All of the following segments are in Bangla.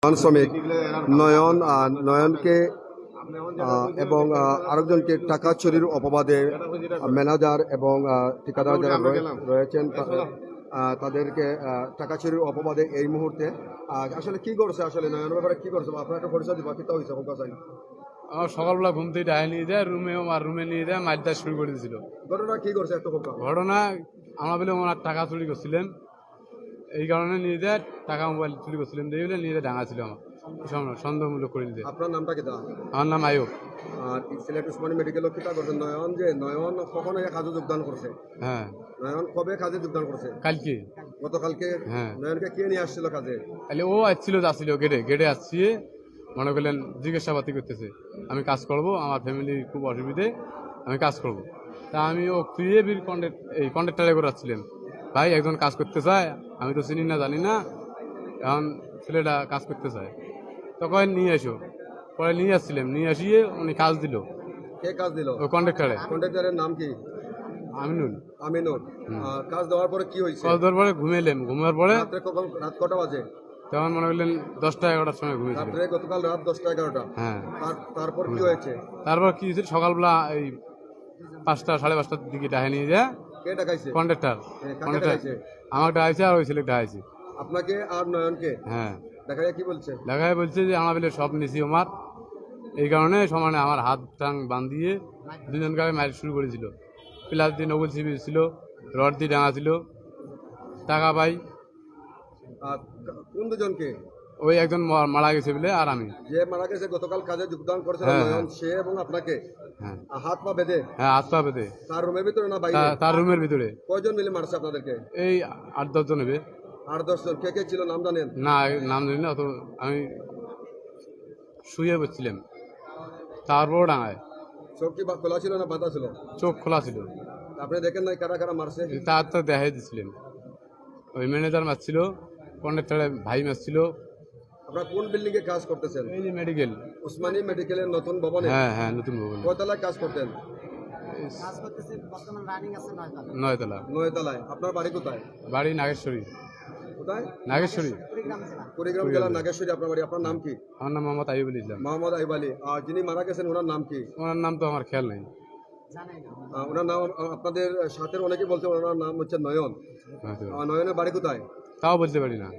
শ্রমিক নয়ন নয়নকে এবং আরেকজনকে টাকা চুরির অপবাদে ম্যানেজার এবং ঠিকাদার যারা রয়েছেন তাদেরকে টাকা চুরির অপবাদে এই মুহূর্তে আসলে কি করছে, আসলে নয়নের ব্যাপারে কি করছে আপনার একটা পরিচয় দিবা কি হয়েছে আমার সকালবেলা ঘুম থেকে ডাহে নিয়ে যায় রুমে নিয়ে যায় মারটা শুরু করে দিয়েছিল। ঘটনা কি করছে একটা ঘটনা আমরা বলে ওনার টাকা চুরি করছিলেন, এই কারণে নিয়ে যায় টাকা মোবাইল চুরি করছিলেন দিয়ে বলে নিয়ে যায় ডাঙা ছিল আমার সন্দেহমূলক করে নিয়ে। আপনার নামটা কি? আমার নাম আয়ুব। আর সিলেট উসমানী মেডিকেল কিতা করছে নয়ন, যে নয়ন কখন কাজে যোগদান করছে? হ্যাঁ, নয়ন কবে কাজে যোগদান করছে? কালকে, গতকালকে। হ্যাঁ, নয়নকে কে নিয়ে আসছিল কাজে? তাহলে ও যাচ্ছিল গেটে আসছি, মনে করলেন জিজ্ঞাসাবাতি করতেছে আমি কাজ করব, আমার ফ্যামিলি খুব অসুবিধে, আমি কাজ করব। তা আমি ও খুঁজে কন্ট্রাক্টারে করে আসছিলেন, ভাই একজন কাজ করতে চায়, আমি তো চিনি না জানি না, এখন ছেলেটা কাজ করতে চায়, তখন নিয়ে আসো। পরে নিয়ে আসছিলাম, নিয়ে আসিয়ে উনি কাজ দিল। কে কাজ দিল? ও কন্ট্রাক্টারে। কন্ট্রাক্টরের নাম কি? আমিনুল। আমিনুল। কাজ দেওয়ার পরে কি হয়েছে? কাজ দেওয়ার পরে ঘুমের পরে রাত কটা বাজে? তখন মনে করলেন 10টা-11টার সময় ঘুমিয়েছিল। রাত্রে গতকাল রাত 10টা-11টা। হ্যাঁ। তারপর কি হয়েছে? তারপর কি হয়েছে, সকালবেলা এই 5টা-5:30টার দিকে ডাহে নিয়ে যায়। কে ডাকাইছে? কন্ট্রাক্টর। আমার ডাকাইছে আর ওই ছেলে ডাকাইছে। আপনাকে আর নয়নকে? হ্যাঁ। দেখায় কি বলছে? দেখায় বলছে যে আমার বলে সব নিছি আমার, এই কারণে সমানে আমার হাত টাং বান্ধিয়ে দুজনকে মার শুরু করেছিল। প্লাস দিয়ে নকল ছিপি ছিল, রড দিয়ে ডাঙা ছিল, টাকা পাই। কোন দুজনকে? ওই একজন মারা গেছে বলে আর আমি। যে মারা গেছে গতকাল কাজে যোগদান করেছে নয়ন, সে এবং আপনাকে হাত পা বেঁধে? হ্যাঁ, হাত পা বেঁধে। তার রুমের ভিতরে না বাইরে? তার রুমের ভিতরে। কয়জন মিলে মারছে আপনাদেরকে? এই 8-10 জন হবে। 8-10 জন। কে কে ছিল নাম জানেন? না, নাম জানি না, অত আমি শুয়ে বসছিলাম, তারপর ডাঙায়। চোখ কি খোলা ছিল না বাঁধা ছিল? চোখ খোলা ছিল। আপনি দেখেন নাই কারা কারা মারছে? তার তো দেখাই দিচ্ছিলেন, ওই ম্যানেজার মারছিল, কন্ডাক্টরের ভাই মারছিল। আপনারা কোন বিল্ডিং এ কাজ করতেছেন? এই যে মেডিকেল, উসমানী মেডিকেলের নতুন ভবনে? হ্যাঁ হ্যাঁ, নতুন ভবন। কয়তলায় কাজ করতেন? 9 তলা। 9 তলায়। আপনার বাড়ি কোথায়? বাড়ি নাগেশ্বরী। কোথায়? নাগেশ্বরী, কুড়িগ্রাম জেলার নাগেশ্বরী। আপনার বাড়ি। আপনার নাম কি? আমার নাম মোহাম্মদ আইবুল ইসলাম। মোহাম্মদ আইব আলী। আর যিনি মারা গেছেন ওনার নাম কি? ওনার নাম তো আমার খেয়াল নেই। ওনার নাম আপনাদের সাথে অনেকে বলছে ওনার নাম হচ্ছে নয়ন। নয়নের বাড়ি কোথায়? তাও বলতে পারি না।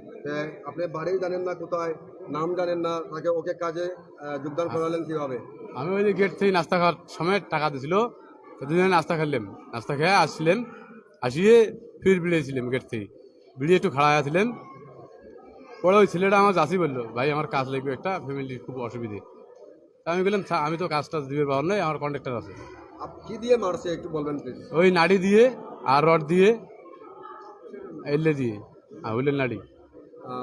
আপনি বাড়ি জানেন না, কোথায় নাম জানেন না, তাকে ওকে কাজে যোগদান করালেন কিভাবে? আমি ওই যে গেট থেকে নাস্তা খাওয়ার সময় টাকা দিয়েছিল, তো দুজনে নাস্তা খেলাম, নাস্তা খেয়ে আসছিলেন, আসিয়ে ফির বেরিয়েছিলাম গেট থেকে, বেরিয়ে একটু খাড়া আছিলেন। পরে ওই ছেলেটা আমার যাচ্ছি বললো, ভাই আমার কাজ লাগবে একটা, ফ্যামিলির খুব অসুবিধে। তা আমি বললাম আমি তো কাজটা দিবে পাওয়ার নয়, আমার কন্ট্রাক্টর আছে। কি দিয়ে মারছে একটু বলবেন প্লিজ? ওই নাড়ি দিয়ে আর রড দিয়ে, এলে দিয়ে, হুইলের নাড়ি,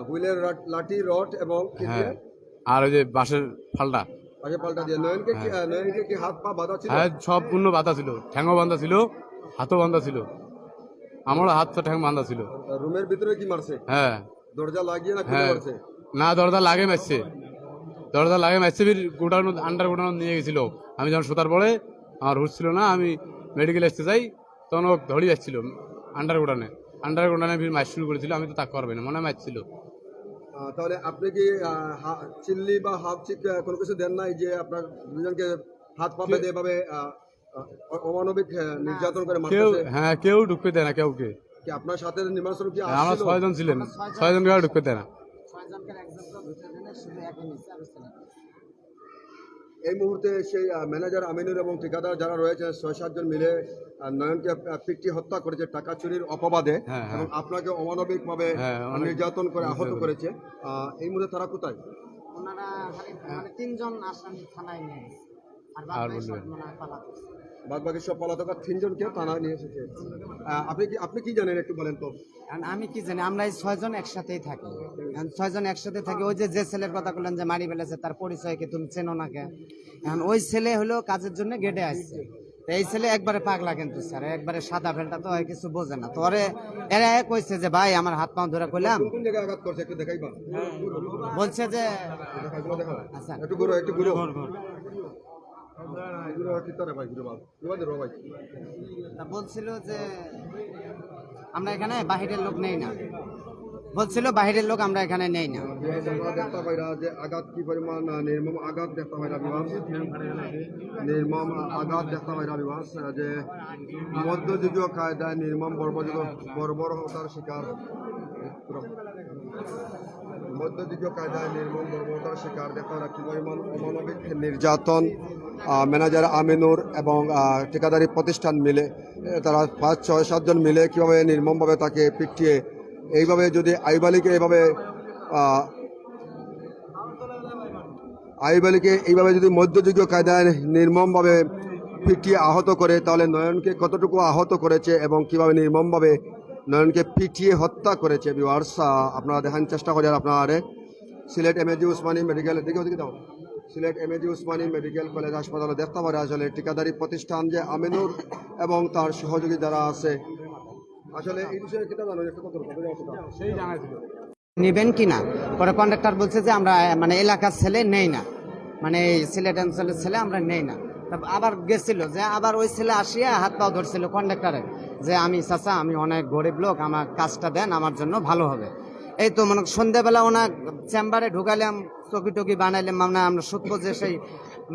হুইলের লাঠি, রড এবং হ্যাঁ, আর ওই যে বাঁশের ফালটা পাল্টা দিয়ে। নয়নকে কি হাত পা বাঁধা ছিল? হ্যাঁ, সম্পূর্ণ বাঁধা ছিল, ঠ্যাংও বাঁধা ছিল, হাতও বাঁধা ছিল, আমার হাত তো ঠ্যাং বাঁধা ছিল। রুমের ভিতরে কি মারছে? হ্যাঁ, দরজা লাগিয়ে না খুলে মারছে? না, দরজা লাগে মারছে, গোটানো আন্ডার গোটানো নিয়ে গেছিল। আমি যখন সুতার পরে আমার হুশ ছিল না, আমি মেডিকেল আসতে যাই, তখন ও ধরে যাচ্ছিল আন্ডার গোটানে মাছ শুরু করেছিল। আমি তো তাকে পারবে না, মনে হয় মারছিল। তাহলে আপনি কি চিল্লি বা হাফ চিক কোনো কিছু দেন নাই যে আপনার দুজনকে হাত পা বেঁধে এভাবে অমানবিক নির্যাতন করে মারতেছে? হ্যাঁ, কেউ ঢুকতে দেয় না কাউকে। কি আপনার সাথে নির্মাণ কি আমরা 6 জন ছিলেন, 6 জন কেউ ঢুকতে দেয় না। এই মুহূর্তে সেই ম্যানেজার আমিনুর এবং ঠিকাদার যারা রয়েছে 6-7 জন মিলে নয়নকে পিটি হত্যা করেছে টাকা চুরির অপবাদে, এবং আপনাকে অমানবিক ভাবে নির্যাতন করে আহত করেছে। এই মুহূর্তে তারা কোথায়? ওনারা মানে 3 জন আসামি থানায় নিয়ে গেছে, আর বাদ বাকি সব পলাতক 3 জনকে থানায় নিয়ে এসেছে। আপনি কি জানেন একটু বলেন তো? আমি কি জানি, আমরা এই 6 জন একসাথেই থাকি। 6 জন একসাথে থাকি। ওই যে ছেলের কথা বললেন যে মারি ফেলেছে, তার পরিচয় কি তুমি চেনো না কে? এখন ওই ছেলে হলো কাজের জন্য গেটে আসছে। এই ছেলে একবারে পাগলা, কিন্তু স্যার একবারে সাদা ফেলটা, তো কিছু বোঝে না। তো এরা কইছে যে ভাই আমার হাত পা ধরে কইলাম, কোন জায়গায় আঘাত করছে একটু দেখাইবা? বলছে যে আচ্ছা একটু ঘুরো বলছিল যে আমরা এখানে বাহিরের লোক নেই না, বলছিল বাইরের লোক আমরা এখানে নেই না। আমরা দেখতে পাইরা যে আঘাত কি পরিমাণ নির্মম আঘাত দেখতে পাইরা বিভাস, নির্মম আঘাত দেখতে পাইরা বিভাস যে মধ্যযুগীয় কায়দায় নির্মম বর্বরতার শিকার, মধ্যযুগীয় কায়দায় নির্মম বর্বরতার শিকার দেখতে পাইরা কি পরিমাণ অমানবিক নির্যাতন ম্যানেজার আমিনুর এবং ঠিকাদারি প্রতিষ্ঠান মিলে তারা 5-6-7 জন মিলে কীভাবে নির্মমভাবে তাকে পিটিয়ে এইভাবে যদি আইব আলীকে এইভাবে যদি মধ্যযুগীয় কায়দায় নির্মমভাবে পিটিয়ে আহত করে, তাহলে নয়নকে কতটুকু আহত করেছে এবং কিভাবে নির্মমভাবে নয়নকে পিটিয়ে হত্যা করেছে ভিউয়ার্স আপনারা দেখার চেষ্টা করেন। আপনারা সিলেট এমএজি উসমানী মেডিকেলের দিকে দাও, Sylhet MAG Usmani medical college হাসপাতালে দেখতে পারে আসলে ঠিকাদারি প্রতিষ্ঠান যে আমিনুর এবং তার সহযোগী যারা আছে, আসলে এই বিষয়ে কিতা জানো একটু কথা বলতে সেই জানাইছিল নেবেন কি না, পরে কন্ডাক্টর বলছে যে আমরা মানে এলাকার ছেলে নেই না, মানে এই সিলেট অঞ্চলের ছেলে আমরা নেই না। তারপর আবার গেছিল যে আবার ওই ছেলে আসিয়া হাত পাও ধরছিল কন্ডাক্টরে যে আমি চাচা আমি অনেক গরিব লোক, আমার কাজটা দেন আমার জন্য ভালো হবে। এই তো মনে সন্ধ্যাবেলা ওনার চেম্বারে ঢুকাইলাম, চকি টকি বানাইলাম, মানে আমরা সূত্র যে সেই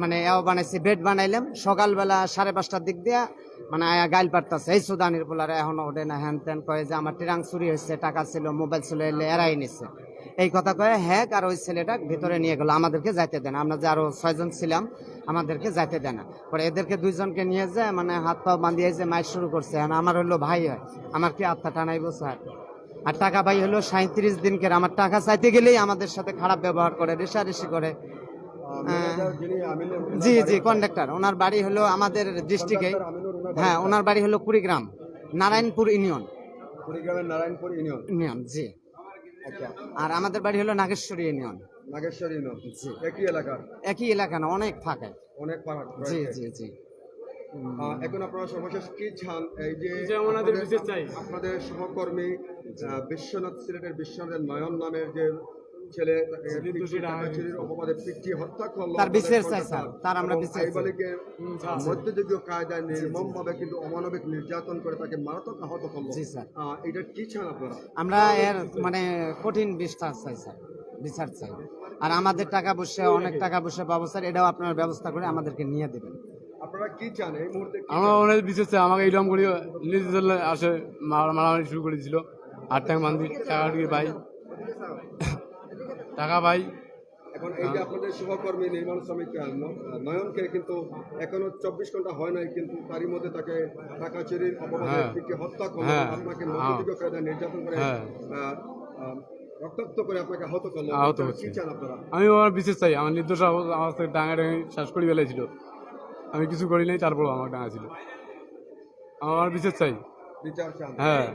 মানে এও বানাইছি বেড বানাইলাম। সকালবেলা 5:30টার দিক দিয়া মানে আয়া গাইল পারতাছে এই সুদানির পোলারে এখনো ওঠে না, হ্যান ত্যান কয়ে যে আমার ট্রাঙ্ক চুরি হয়েছে, টাকা ছিল, মোবাইল ছিল, এলে এরাই নিছে এই কথা কয়ে হ্যাক। আর ওই ছেলেটা ভিতরে নিয়ে গেল, আমাদেরকে যাইতে দেন, আমরা যে আরো 6 জন ছিলাম আমাদেরকে যাইতে দেন না। পরে এদেরকে 2 জনকে নিয়ে যায় মানে হাত পা বাঁধিয়ে যে মাইক শুরু করছে। আমার হলো ভাই হয়, আমার কি আত্মা টানাইবো স্যার। আর টাকা ভাই হলো 37 দিনকে, আমার টাকা চাইতে গেলেই আমাদের সাথে খারাপ ব্যবহার করে, রেশারেশি করে। জি জি কন্ডাক্টর, ওনার বাড়ি হলো আমাদের ডিস্ট্রিক্টে, হ্যাঁ ওনার বাড়ি হলো কুড়িগ্রাম নারায়ণপুর ইউনিয়ন, কুড়িগ্রামের নারায়ণপুর ইউনিয়ন জি। আর আমাদের বাড়ি হলো নাগেশ্বরী ইউনিয়ন। নাগেশ্বরী ইউনিয়ন জি একই এলাকা না, অনেক ফাঁকা। অনেক ফারাক জি জি জি। এখন আপনারা সর্বশেষ কি চান? এই যে আমাদের বিচার চাই। আপনাদের সহকর্মী বিশ্বনাথ, সিলেটের বিশ্বনাথের নয়ন নামের যে ছেলে চুরির অপবাদে পিটিয়ে হত্যা করলো, তার বিচার চাই স্যার, তার আমরা বিচার চাই। আইবালিকে মধ্যযুগীয় কায়দায় নির্মমভাবে কিন্তু অমানবিক নির্যাতন করে তাকে মারাত্মক আহত করলো। জি স্যার, এটা কি চান আপনারা? আমরা এর মানে কঠিন বিচার চাই স্যার, বিচার চাই। আর আমাদের টাকা পয়সা, অনেক টাকা পয়সা পাবো স্যার, এটাও আপনার ব্যবস্থা করে আমাদেরকে নিয়ে দেবেন। আপনারা কি চান এই মুহূর্তে? আমরা অনেক বিশেষ আমাকে এইরকম করি নিজে চলে আসে মারামারি শুরু করে দিছিল। 8 টাকা মান্দি টাকা ঢুকে ভাই টাকা ভাই। এখন এই যে আপনাদের সহকর্মী নির্মাণ শ্রমিক নয়নকে কিন্তু এখনো 24 ঘন্টা হয় নাই, কিন্তু তারই মধ্যে তাকে টাকা চুরির অপবাদে পিটিয়ে হত্যা করলো, আপনাকে মধ্যযুগীয় কায়দায় নির্যাতন করে রক্তাক্ত করে আপনাকে আহত করলো। কি চান আপনারা? আমি আমার বিশেষ চাই, আমার নির্দোষ আমার থেকে ডাঙা ডাঙি শ্বাস করে ফেলেছিল, আমি কিছু করি নাই, তারপরও আমার ডাঙা ছিল। আমার বিশেষ চাই, বিচার চান? হ্যাঁ।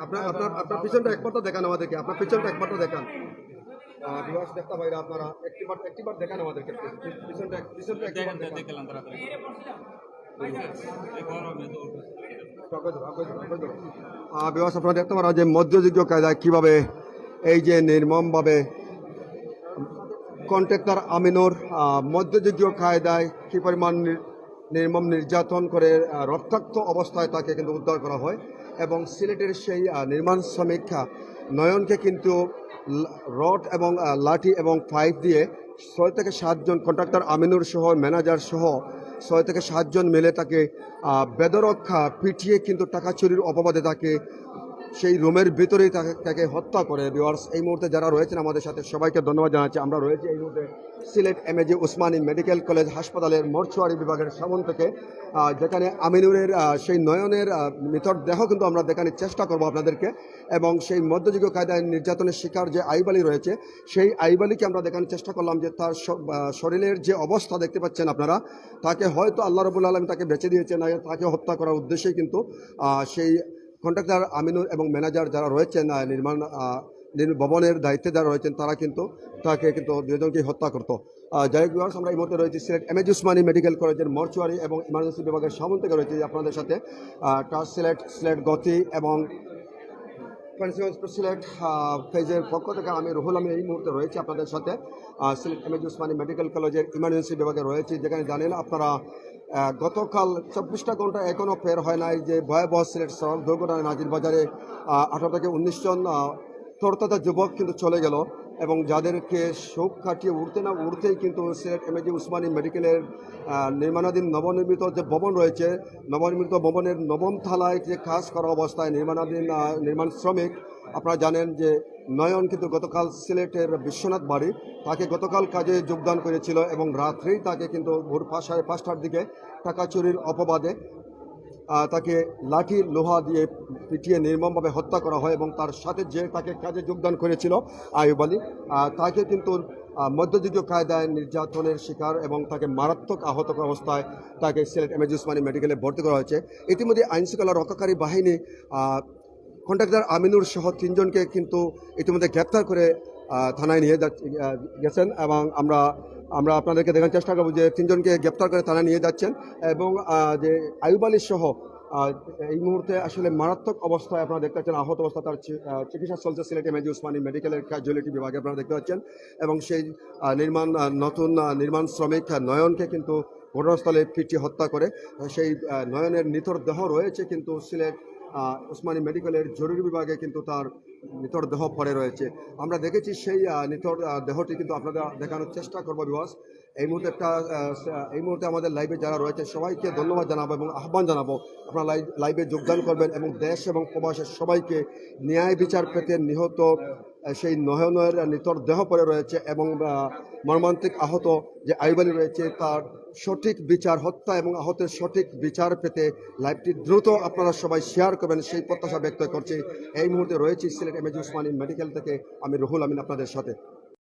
আপনার আপনার আপনার পিছনটা একবারটা দেখান আমাদেরকে, আপনার পিছনটা একবারটা দেখান বিভাস দেখতে ভাইরা, আপনারা একটিবার দেখান আমাদেরকে পিছনটা একবার দেখান। বিভাস আপনারা দেখতে পারা যে মধ্যযুগীয় কায়দায় কিভাবে এই যে নির্মমভাবে কন্ট্রাক্টর আমিনুর মধ্যযুগীয় কায়দায় কি পরিমাণ নির্মম নির্যাতন করে রক্তাক্ত অবস্থায় তাকে কিন্তু উদ্ধার করা হয়। এবং সিলেটের সেই নির্মাণ শ্রমিক নয়নকে কিন্তু রড এবং লাঠি এবং পাইপ দিয়ে 6 থেকে 7 জন কন্ট্রাক্টর আমিনুর সহ ম্যানেজার সহ 6 থেকে 7 জন মিলে তাকে বেদরক্ষা পিটিয়ে কিন্তু টাকা চুরির অপবাদে তাকে সেই রুমের ভিতরেই তাকে হত্যা করে। ভিউয়ার্স এই মুহূর্তে যারা রয়েছেন আমাদের সাথে সবাইকে ধন্যবাদ জানাচ্ছি। আমরা রয়েছি এই মুহূর্তে Sylhet MAG Usmani medical college হাসপাতালের মর্চুয়ারি বিভাগের সামন থেকে, যেখানে আমিনুরের সেই নয়নের মৃতদেহ কিন্তু আমরা দেখানোর চেষ্টা করব আপনাদেরকে। এবং সেই মধ্যযুগীয় কায়দায় নির্যাতনের শিকার যে আইবালি রয়েছে, সেই আইবালিকে আমরা দেখানোর চেষ্টা করলাম যে তার শরীরের যে অবস্থা দেখতে পাচ্ছেন আপনারা, তাকে হয়তো আল্লাহ রাব্বুল আলামিন তাকে বেঁচে দিয়েছেন, তাকে হত্যা করার উদ্দেশ্যেই কিন্তু সেই কন্ট্রাক্টর আমিনুর এবং ম্যানেজার যারা রয়েছেন নির্মাণ ভবনের দায়িত্বে যারা রয়েছেন, তারা কিন্তু তাকে কিন্তু 2 জনকেই হত্যা করতো। যাই হোক ভিউয়ার্স, আমরা এই মুহূর্তে রয়েছি সিলেট এমএজি উসমানী মেডিকেল কলেজের মর্চুয়ারি এবং ইমার্জেন্সি বিভাগের সামন থেকে রয়েছে আপনাদের সাথে সিলেট গতি এবং ফ্যান্সিগঞ্জ সিলেট পেজের পক্ষ থেকে আমি রুহুল আমিন এই মুহূর্তে রয়েছি আপনাদের সাথে সিলেট এমএজি উসমানী মেডিকেল কলেজের ইমার্জেন্সি বিভাগে রয়েছি, যেখানে জানেন আপনারা গতকাল 24টা ঘন্টা এখনও ফের হয় নাই যে ভয়াবহ সিলেট সড়ক দুর্ঘটনায় নাজির বাজারে 18 থেকে 19 জন তরতাজা যুবক কিন্তু চলে গেল, এবং যাদেরকে শোক কাটিয়ে উঠতে না উঠতেই কিন্তু সিলেট এমএজি উসমানী মেডিকেলের নির্মাণাধীন নবনির্মিত যে ভবন রয়েছে, নবনির্মিত ভবনের নবম তলায় যে কাজ করা অবস্থায় নির্মাণ শ্রমিক, আপনারা জানেন যে নয়ন কিন্তু গতকাল সিলেটের বিশ্বনাথ বাড়ি, তাকে গতকাল কাজে যোগদান করেছিল এবং রাত্রেই তাকে কিন্তু ভোর 5:30টার দিকে টাকা চুরির অপবাদে তাকে লাঠি লোহা দিয়ে পিটিয়ে নির্মমভাবে হত্যা করা হয়, এবং তার সাথে যে তাকে কাজে যোগদান করেছিল আইয়ুব আলী, তাকে কিন্তু মধ্যযুগীয় কায়দায় নির্যাতনের শিকার এবং তাকে মারাত্মক আহত অবস্থায় তাকে সিলেট এমএজি উসমানী মেডিকেলে ভর্তি করা হয়েছে। ইতিমধ্যে আইনশৃঙ্খলা রক্ষাকারী বাহিনী কন্ট্রাক্টর আমিনুর সহ 3 জনকে কিন্তু ইতিমধ্যে গ্রেপ্তার করে থানায় নিয়ে গেছেন, এবং আমরা আপনাদেরকে দেখার চেষ্টা করবো যে 3 জনকে গ্রেপ্তার করে থানায় নিয়ে যাচ্ছেন, এবং যে আইয়ুব আলী সহ এই মুহূর্তে আসলে মারাত্মক অবস্থায় আপনারা দেখতে পাচ্ছেন, আহত অবস্থা, তার চিকিৎসা চলছে সিলেট এমএজি উসমানী মেডিকেলের ক্যাজুয়ালিটি বিভাগে আপনারা দেখতে পাচ্ছেন, এবং সেই নতুন নির্মাণ শ্রমিক নয়নকে কিন্তু ঘটনাস্থলে পিটিয়ে হত্যা করে। সেই নয়নের নিথর দেহ রয়েছে কিন্তু সিলেট উসমানী মেডিকেলের জরুরি বিভাগে, কিন্তু তার নিথর দেহ পড়ে রয়েছে। আমরা দেখেছি সেই নিথর দেহটি কিন্তু আপনাদের দেখানোর চেষ্টা করবো বিবাস। এই মুহূর্তে আমাদের লাইভে যারা রয়েছে সবাইকে ধন্যবাদ জানাবো এবং আহ্বান জানাবো আপনারা লাইভে যোগদান করবেন, এবং দেশ এবং প্রবাসের সবাইকে ন্যায় বিচার পেতে নিহত সেই নয়নের নিথর দেহ পড়ে রয়েছে এবং মর্মান্তিক আহত যে আইয়ুব আলী রয়েছে তার সঠিক বিচার, হত্যা এবং আহতের সঠিক বিচার পেতে লাইভটি দ্রুত আপনারা সবাই শেয়ার করবেন সেই প্রত্যাশা ব্যক্ত করছি। এই মুহূর্তে রয়েছি সিলেট এমএজি উসমানী মেডিকেল থেকে আমি রুহুল আমিন আপনাদের সাথে।